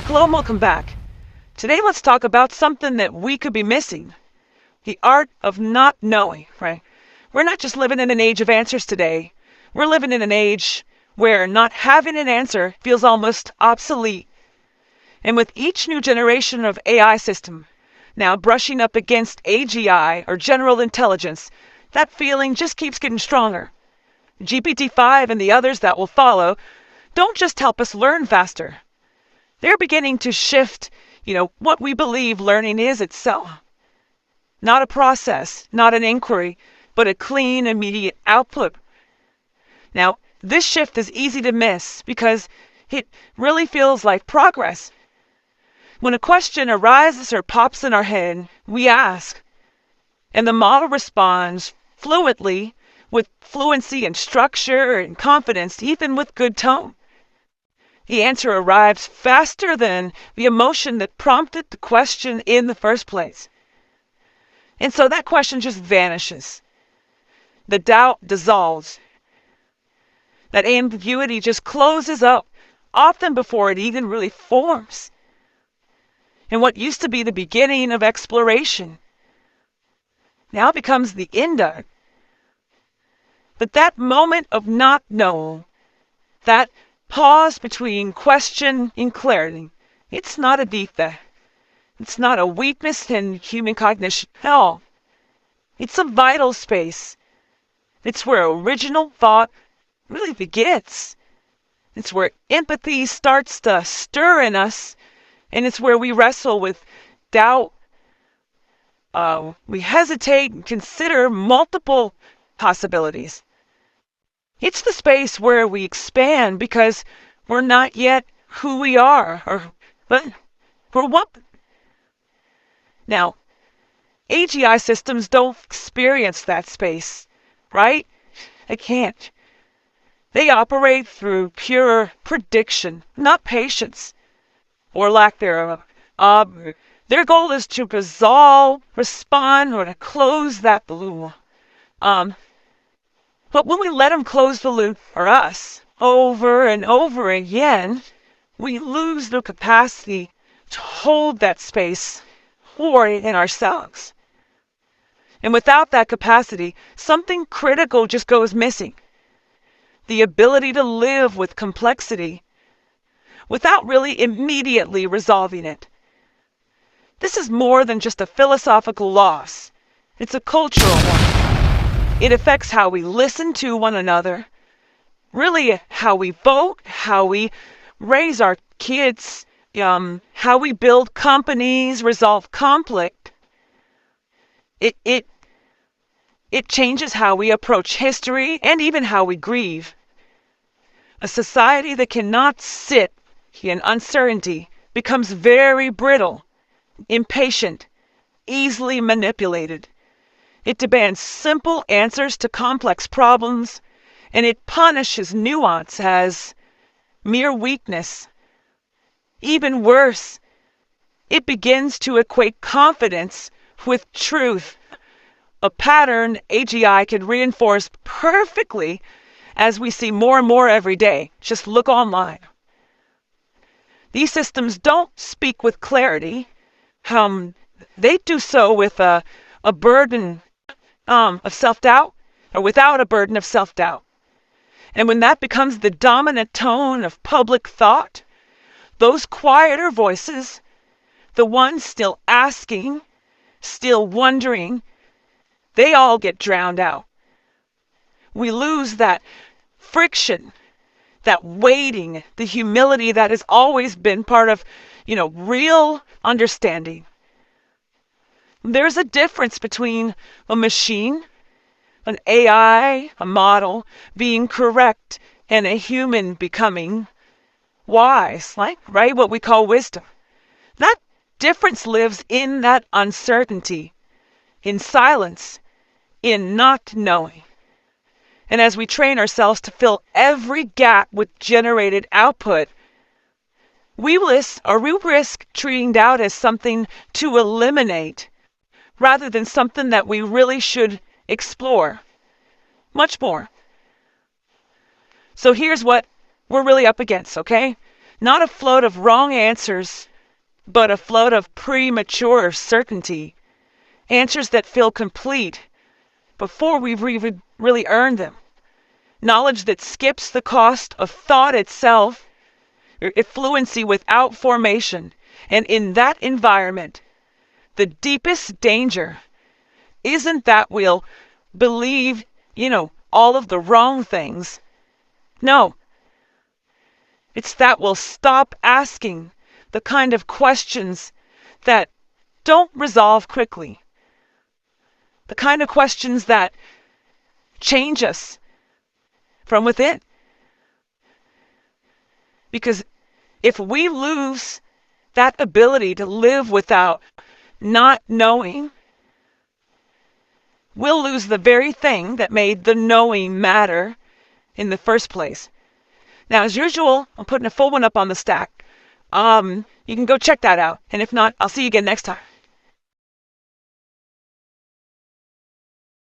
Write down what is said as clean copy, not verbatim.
Hello and welcome back. Today let's talk about something that we could be missing. The art of not knowing, right? We're not just living in an age of answers today. We're living in an age where not having an answer feels almost obsolete. And with each new generation of AI system now brushing up against AGI or general intelligence, that feeling just keeps getting stronger. GPT-5 and the others that will follow don't just help us learn faster. They're beginning to shift, what we believe learning is itself. Not a process, not an inquiry, but a clean, immediate output. Now, this shift is easy to miss because it really feels like progress. When a question arises or pops in our head, we ask, and the model responds fluently, with fluency and structure and confidence, even with good tone. The answer arrives faster than the emotion that prompted the question in the first place. And so that question just vanishes. The doubt dissolves. That ambiguity just closes up, often before it even really forms. And what used to be the beginning of exploration now becomes the end of it. But that moment of not knowing, that pause between question and clarity, it's not a defect. It's not a weakness in human cognition at all. It's a vital space. It's where original thought really begins. It's where empathy starts to stir in us, and it's where we wrestle with doubt. We hesitate and consider multiple possibilities. It's the space where we expand because we're not yet who we are, but for what? Now, AGI systems don't experience that space, right? They can't. They operate through pure prediction, not patience, or lack thereof. Their goal is to resolve, respond, or to close that loop. But when we let them close the loop for us over and over again, we lose the capacity to hold that space for it in ourselves. And without that capacity, something critical just goes missing. The ability to live with complexity without really immediately resolving it. This is more than just a philosophical loss. It's a cultural one. It affects how we listen to one another, really how we vote, how we raise our kids, how we build companies, resolve conflict. It changes how we approach history and even how we grieve. A society that cannot sit in uncertainty becomes very brittle, impatient, easily manipulated. It demands simple answers to complex problems, and it punishes nuance as mere weakness. Even worse, it begins to equate confidence with truth, a pattern AGI can reinforce perfectly as we see more and more every day. Just look online. These systems don't speak with clarity. They do so with a burden of self-doubt, or without a burden of self-doubt. And when that becomes the dominant tone of public thought, those quieter voices, the ones still asking, still wondering, they all get drowned out. We lose that friction, that waiting, the humility that has always been part of, real understanding. There's a difference between a machine, an AI, a model, being correct, and a human becoming wise, right? What we call wisdom. That difference lives in that uncertainty, in silence, in not knowing. And as we train ourselves to fill every gap with generated output, we risk treating doubt as something to eliminate rather than something that we really should explore much more. So here's what we're really up against, okay? Not a float of wrong answers, but a float of premature certainty. Answers that feel complete before we've really earned them. Knowledge that skips the cost of thought itself, fluency without formation. And in that environment, the deepest danger isn't that we'll believe, all of the wrong things. No, it's that we'll stop asking the kind of questions that don't resolve quickly. The kind of questions that change us from within. Because if we lose that ability to live without not knowing, we'll lose the very thing that made the knowing matter in the first place. Now, as usual, I'm putting a full one up on the stack. You can go check that out. And if not, I'll see you again next time.